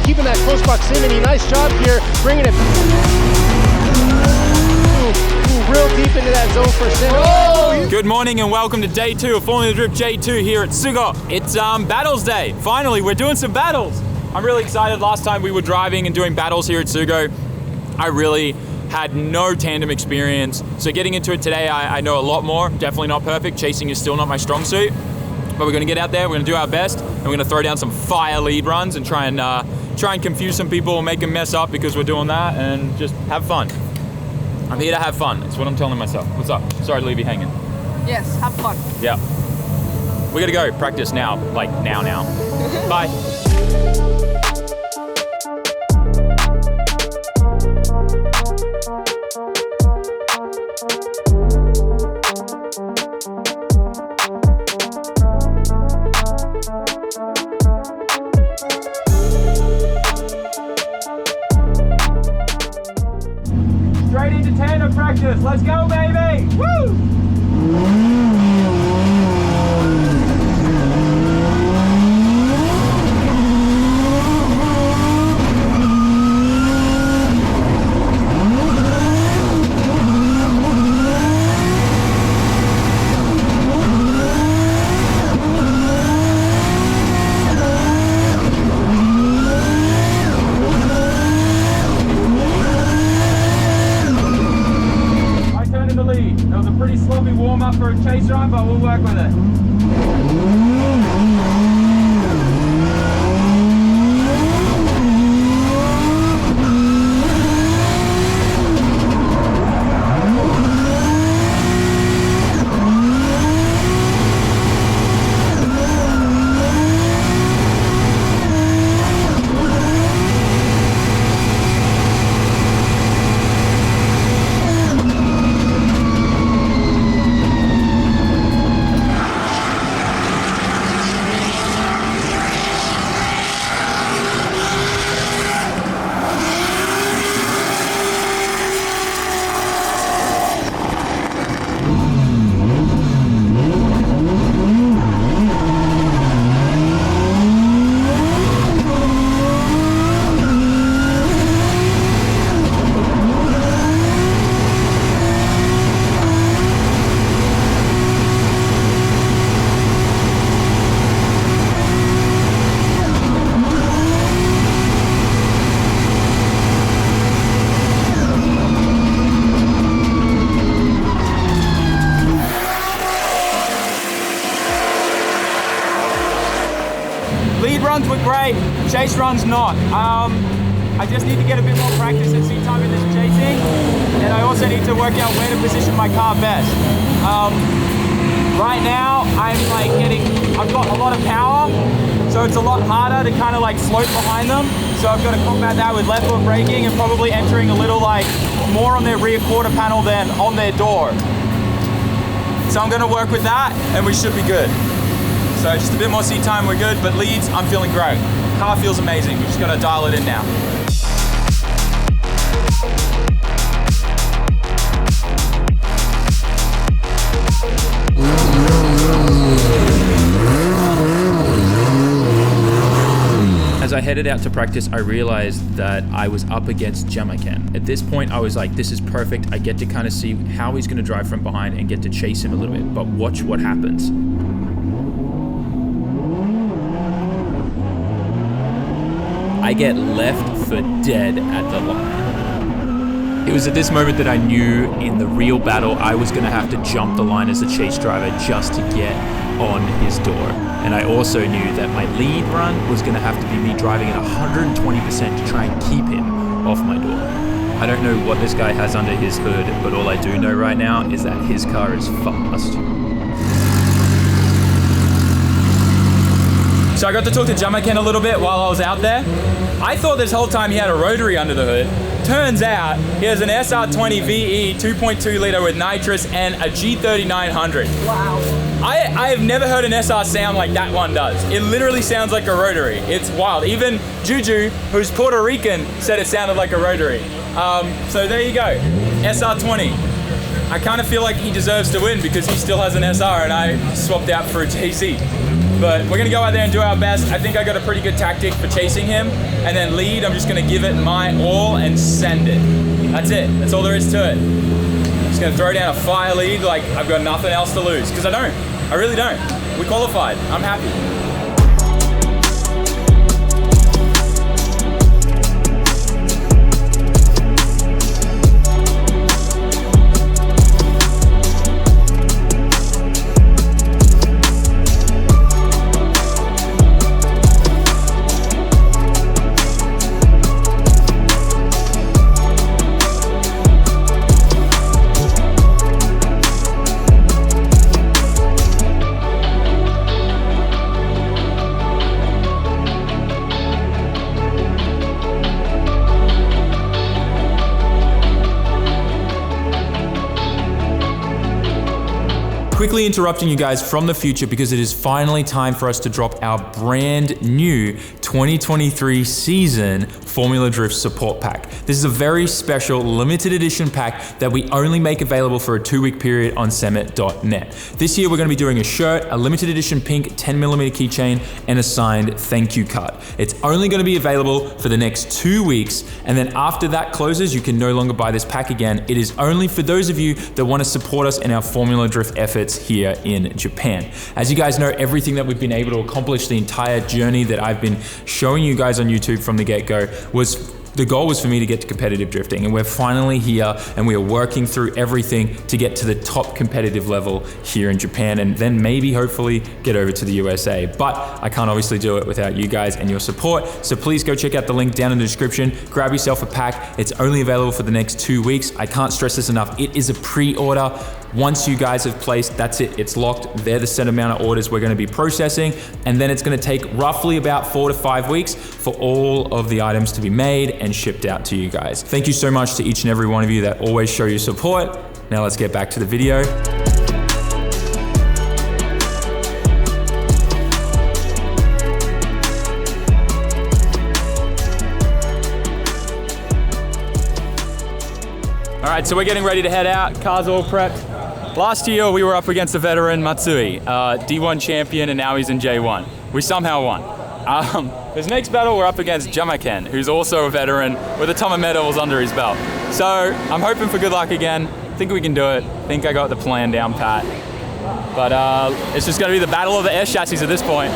keeping that close proximity. Nice job here, bringing it real deep into that zone for Sim. Oh! Good morning and welcome to day 2 of Formula Drift J2 here at Sugo. It's battles day. Finally, we're doing some battles. I'm really excited. Last time we were driving and doing battles here at Sugo, I really had no tandem experience. So getting into it today, I know a lot more. Definitely not perfect. Chasing is still not my strong suit. But we're gonna get out there, we're gonna do our best, and we're gonna throw down some fire lead runs and try and confuse some people, make them mess up because we're doing that, and just have fun. I'm here to have fun. That's what I'm telling myself. What's up? Sorry to leave you hanging. Yes, have fun. Yeah. We gotta go practice now. Like now. Bye. Straight into tandem practice. Let's go, baby! Woo! That was a pretty sloppy warm-up for a chase run, but we'll work with it. Lead runs were great, chase runs not. I just need to get a bit more practice at seat time in this chasing, and I also need to work out where to position my car best. Right now, I've got a lot of power, so it's a lot harder to kind of like float behind them. So I've got to combat that with left foot braking and probably entering a little more on their rear quarter panel than on their door. So I'm gonna work with that and we should be good. So just a bit more seat time, we're good, but leads, I'm feeling great. Car feels amazing, we just gotta dial it in now. As I headed out to practice, I realized that I was up against Jamakan. At this point, I was like, this is perfect. I get to kind of see how he's gonna drive from behind and get to chase him a little bit, but watch what happens. I get left for dead at the line. It was at this moment that I knew in the real battle, I was gonna have to jump the line as a chase driver just to get on his door. And I also knew that my lead run was gonna have to be me driving at 120% to try and keep him off my door. I don't know what this guy has under his hood, but all I do know right now is that his car is fast. So I got to talk to Jamakan a little bit while I was out there. I thought this whole time he had a rotary under the hood. Turns out he has an SR20 VE 2.2 liter with nitrous and a G3900. Wow. I have never heard an SR sound like that one does. It literally sounds like a rotary. It's wild. Even Juju, who's Puerto Rican, said it sounded like a rotary. So there you go, SR20. I kind of feel like he deserves to win because he still has an SR and I swapped out for a JC. But we're gonna go out there and do our best. I think I got a pretty good tactic for chasing him. And then lead, I'm just gonna give it my all and send it. That's it, that's all there is to it. I'm just gonna throw down a fire lead like I've got nothing else to lose, because I really don't. We qualified, I'm happy. Quickly interrupting you guys from the future because it is finally time for us to drop our brand new 2023 season Formula Drift support pack. This is a very special limited edition pack that we only make available for a 2-week period on SAMMIT.net. This year we're going to be doing a shirt, a limited edition pink 10mm keychain, and a signed thank you card. It's only going to be available for the next 2 weeks, and then after that closes, you can no longer buy this pack again. It is only for those of you that want to support us in our Formula Drift efforts here in Japan. As you guys know, everything that we've been able to accomplish, the entire journey that I've been showing you guys on YouTube from the get-go, the goal was for me to get to competitive drifting, and we're finally here and we are working through everything to get to the top competitive level here in Japan, and then maybe hopefully get over to the USA. But I can't obviously do it without you guys and your support, so please go check out the link down in the description. Grab yourself a pack. It's only available for the next 2 weeks. I can't stress this enough. It is a pre-order. Once you guys have placed, that's it, it's locked. They're the set amount of orders we're gonna be processing, and then it's gonna take roughly about 4 to 5 weeks for all of the items to be made and shipped out to you guys. Thank you so much to each and every one of you that always show your support. Now let's get back to the video. All right, so we're getting ready to head out. Car's all prepped. Last year, we were up against a veteran, Matsui, D1 champion, and now he's in J1. We somehow won. This next battle, we're up against Jamaken, who's also a veteran with a ton of medals under his belt. So I'm hoping for good luck again. Think we can do it. Think I got the plan down pat. But it's just gonna be the battle of the air chassis at this point.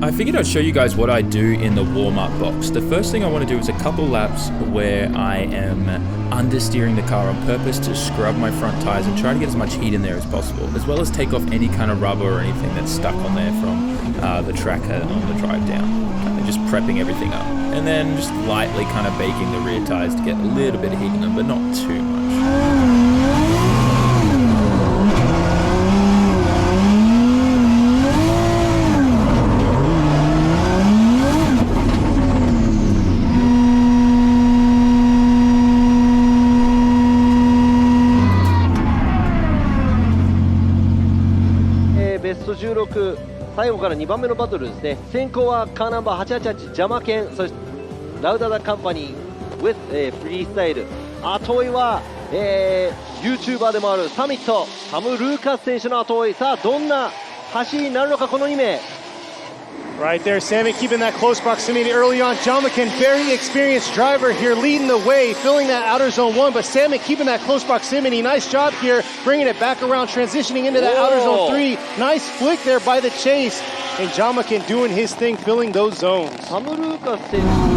I figured I'd show you guys what I do in the warm-up box. The first thing I want to do is a couple laps where I am understeering the car on purpose to scrub my front tires and try to get as much heat in there as possible, as well as take off any kind of rubber or anything that's stuck on there from the track on the drive down. Kind of just prepping everything up. And then just lightly kind of baking the rear tires to get a little bit of heat in them, but not too much.ベスト16最後から2番目のバトルですね。先行はカーナンバー888ジャマケン、そしてラウダダカンパニー with、フリースタイル。後追いは、YouTuber でもあるサミットサム・ルーカス選手の後追い。さあどんな走りになるのかこの2名。Right there, Sammy keeping that close proximity early on. Jamaken, very experienced driver here, leading the way, filling that outer zone 1. But Sammy keeping that close proximity. Nice job here, bringing it back around, transitioning into that outer zone 3. Nice flick there by the chase. And Jamaken doing his thing, filling those zones. サム・ルーカス選手。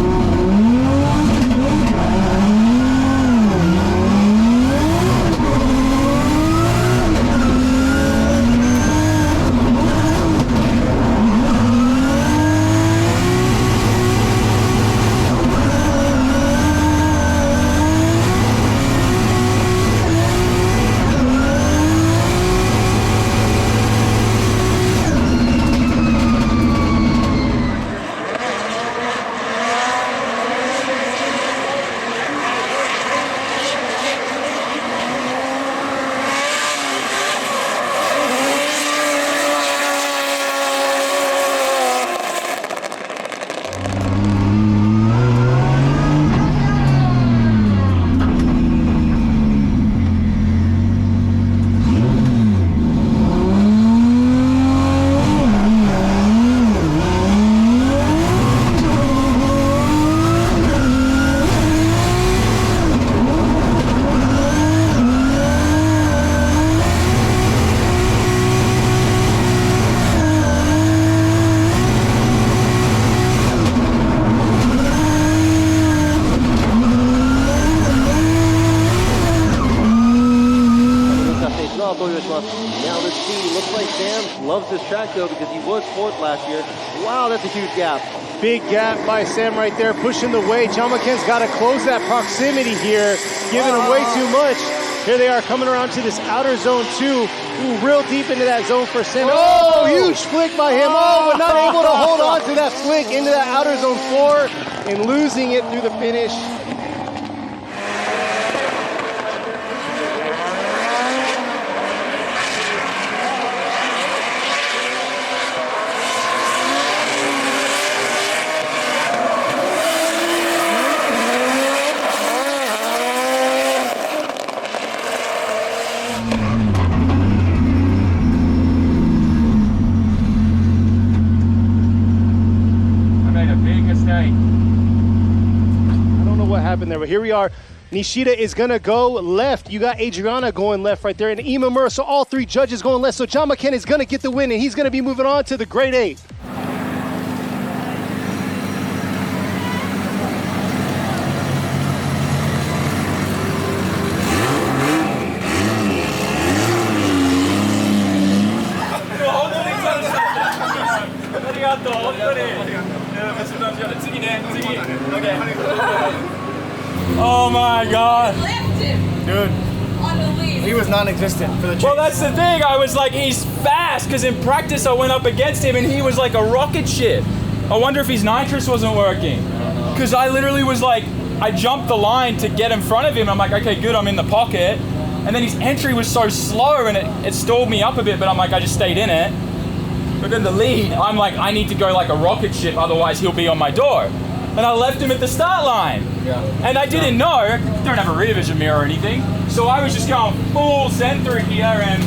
this track though because he was 4th last year. Wow, that's a huge gap. Big gap by Sam right there, pushing the way. John McKenn's got to close that proximity here, giving him way too much. Here they are coming around to this outer zone 2. Ooh, real deep into that zone for Sam. Oh, huge flick by him. Oh, but not able to hold on to that flick into that outer zone 4 and losing it through the finish. There, but here we are. Nishida is gonna go left. You got Adriana going left right there, and Ima Mura. So all 3 judges going left. So John McKenna is gonna get the win, and he's gonna be moving on to the grade 8. Oh my God. Dude, he was non-existent for the chase. Well, that's the thing. I was like, he's fast, because in practice I went up against him and he was like a rocket ship. I wonder if his nitrous wasn't working. Because I literally was like, I jumped the line to get in front of him. I'm like, okay, good, I'm in the pocket. And then his entry was so slow and it stalled me up a bit, but I'm like, I just stayed in it. But then the lead, I'm like, I need to go like a rocket ship, otherwise he'll be on my door. And I left him at the start line. Yeah. And I didn't know, don't have a rear vision mirror or anything. So I was just going full send through here, and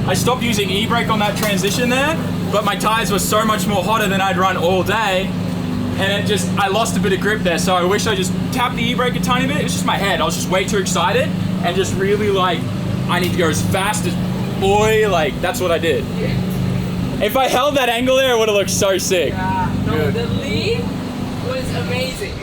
I stopped using e-brake on that transition there, but my tires were so much more hotter than I'd run all day. And I lost a bit of grip there. So I wish I just tapped the e-brake a tiny bit. It was just my head. I was just way too excited and just really like, I need to go as fast as boy, like that's what I did. If I held that angle there, it would have looked so sick. Yeah, no, the lead was amazing.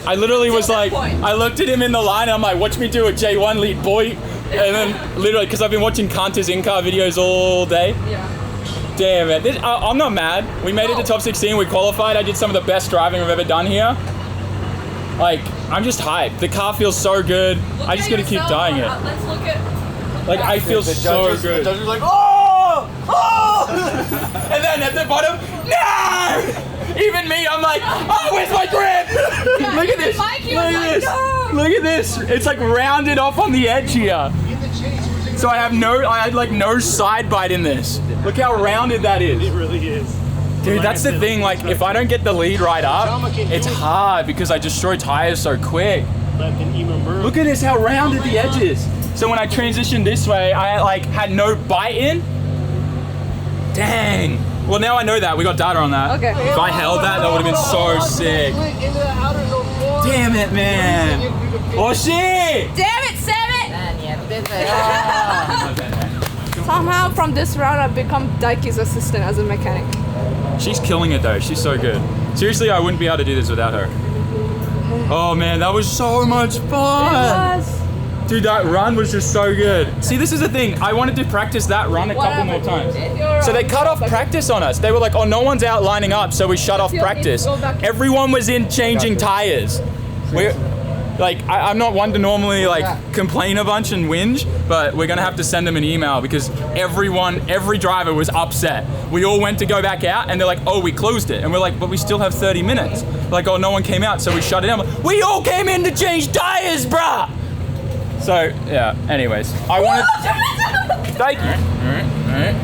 I literally was like, I looked at him in the line and I'm like, watch me do a J1 lead, boy. And then literally, because I've been watching Kanta's in-car videos all day. Yeah. Damn it. I'm not mad. We made it to top 16, we qualified. I did some of the best driving I've ever done here. Like, I'm just hyped. The car feels so good. I just gotta keep dying it. Let's look at... Like, I feel so good. The judges are like, oh! Oh! And then at the bottom, no! Even me, I'm like, oh, where's my grip? Yeah, Look at this. Mikey Look was at like, this. no! Look at this. It's like rounded off on the edge here. So I had like no side bite in this. Look how rounded that is. It really is. Dude, that's the thing. Like, if I don't get the lead right up, it's hard because I destroy tires so quick. Look at this, how rounded the edge is. So when I transitioned this way, I like had no bite in. Dang. Well, now I know that. We got data on that. Okay. If I held that, that would have been so sick. Damn it, man. Oh, shit. Damn it, Sam it! Somehow from this round I've become Daiki's assistant as a mechanic. She's killing it though. She's so good. Seriously, I wouldn't be able to do this without her. Oh man, that was so much fun. It was. Dude, that run was just so good. See, this is the thing. I wanted to practice that run a couple more times. So they cut off practice on us. They were like, oh, no one's out lining up, so we shut off practice. Everyone was in changing tires. I'm not one to normally like complain a bunch and whinge, but we're gonna have to send them an email because every driver was upset. We all went to go back out and they're like, oh, we closed it. And we're like, but we still have 30 minutes. Like, oh, no one came out, so we shut it down. Like, we all came in to change tires, bruh! So, yeah, anyways. I wanted... Thank you. All right.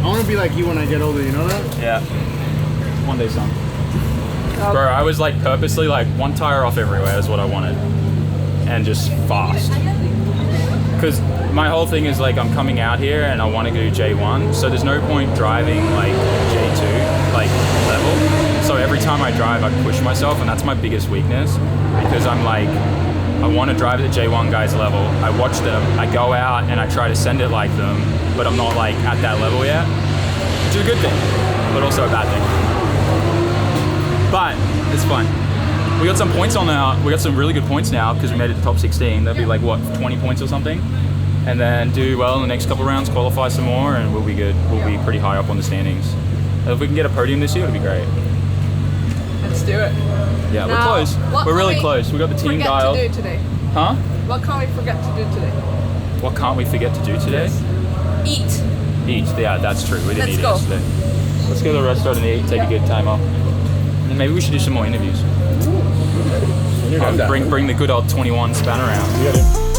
I want to be like you when I get older, you know that? Yeah. One day, son. Bro, I was like purposely like one tire off everywhere is what I wanted. And just fast. Because my whole thing is like I'm coming out here and I want to do J1, so there's no point driving like J2 like level. So every time I drive I push myself, and that's my biggest weakness because I'm like, I want to drive at the J1 guys level. I watch them, I go out and I try to send it like them, but I'm not like at that level yet. Which is a good thing, but also a bad thing. But it's fun. We got some points on now. We got some really good points now because we made it to top 16. That'll be like what, 20 points or something, and then do well in the next couple rounds, qualify some more, and we'll be good. We'll be pretty high up on the standings. If we can get a podium this year, it'll be great. Let's do it. Yeah, Now, we're close. We're really close. We got the team dialed. What can we forget to do today? Huh? What can't we forget to do today? What can't we forget to do today? Eat. Eat. Yeah, that's true. We didn't Let's eat go. yesterday. Let's go to the restaurant and eat. Take a good time off. And maybe we should do some more interviews. Bring the good old 21 span around.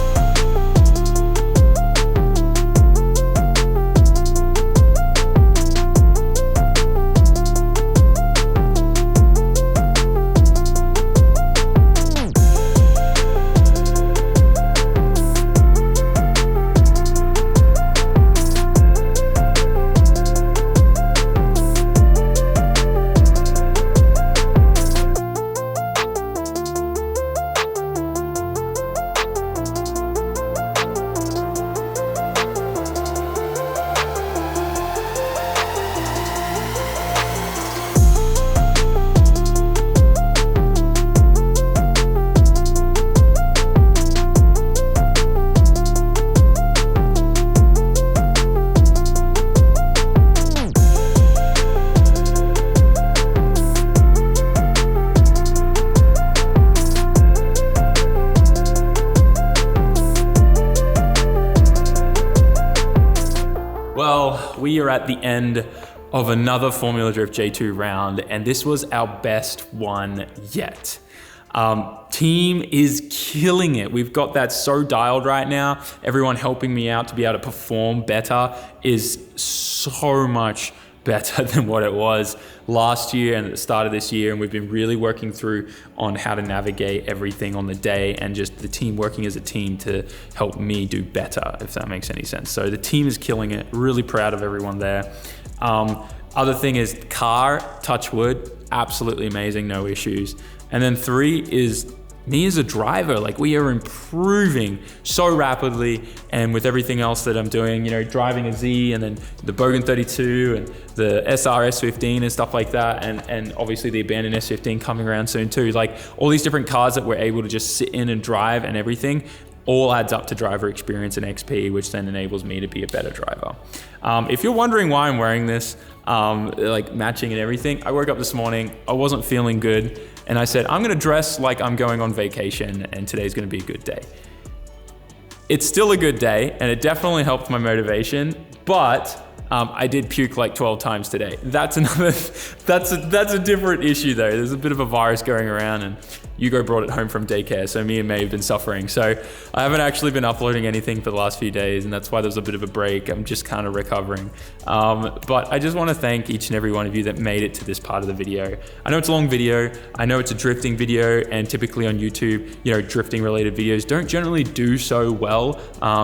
Well, we are at the end of another Formula Drift J2 round, and this was our best one yet. Team is killing it. We've got that so dialed right now. Everyone helping me out to be able to perform better is so much better than what it was last year and at the start of this year, and we've been really working through on how to navigate everything on the day and just the team working as a team to help me do better, if that makes any sense. So the team is killing it. Really proud of everyone there. Other thing is car, touch wood, absolutely amazing, no issues. And then 3 is me as a driver. Like, we are improving so rapidly, and with everything else that I'm doing, you know, driving a Z and then the Bogan 32 and the SRS 15 and stuff like that, and obviously the abandoned S15 coming around soon too. Like, all these different cars that we're able to just sit in and drive and everything all adds up to driver experience and XP, which then enables me to be a better driver. If you're wondering why I'm wearing this, like matching and everything, I woke up this morning, I wasn't feeling good, and I said, I'm gonna dress like I'm going on vacation and today's gonna be a good day. It's still a good day, and it definitely helped my motivation, but I did puke like 12 times today. That's another, that's a different issue though. There's a bit of a virus going around, and Hugo brought it home from daycare, so me and May have been suffering. So I haven't actually been uploading anything for the last few days, and that's why there's a bit of a break. I'm just kind of recovering. But I just want to thank each and every one of you that made it to this part of the video. I know it's a long video. I know it's a drifting video, and typically on YouTube, you know, drifting related videos don't generally do so well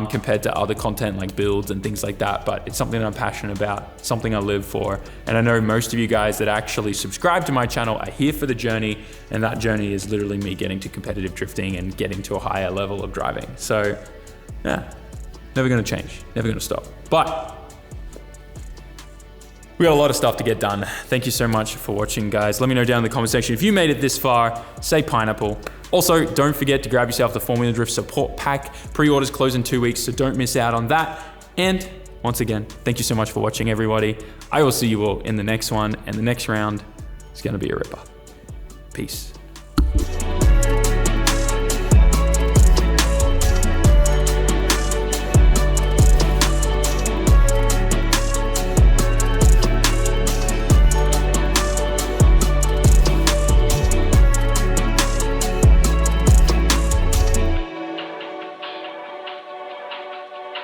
compared to other content like builds and things like that, but it's something that I'm passionate about, something I live for. And I know most of you guys that actually subscribe to my channel are here for the journey, and that journey is literally me getting to competitive drifting and getting to a higher level of driving. So yeah, never gonna change, never gonna stop. But we got a lot of stuff to get done. Thank you so much for watching, guys. Let me know down in the comment section if you made it this far. Say pineapple. Also, don't forget to grab yourself the Formula Drift support pack. Pre-orders close in 2 weeks, so don't miss out on that. And once again, thank you so much for watching, everybody. I will see you all in the next one, and the next round is gonna be a ripper. Peace.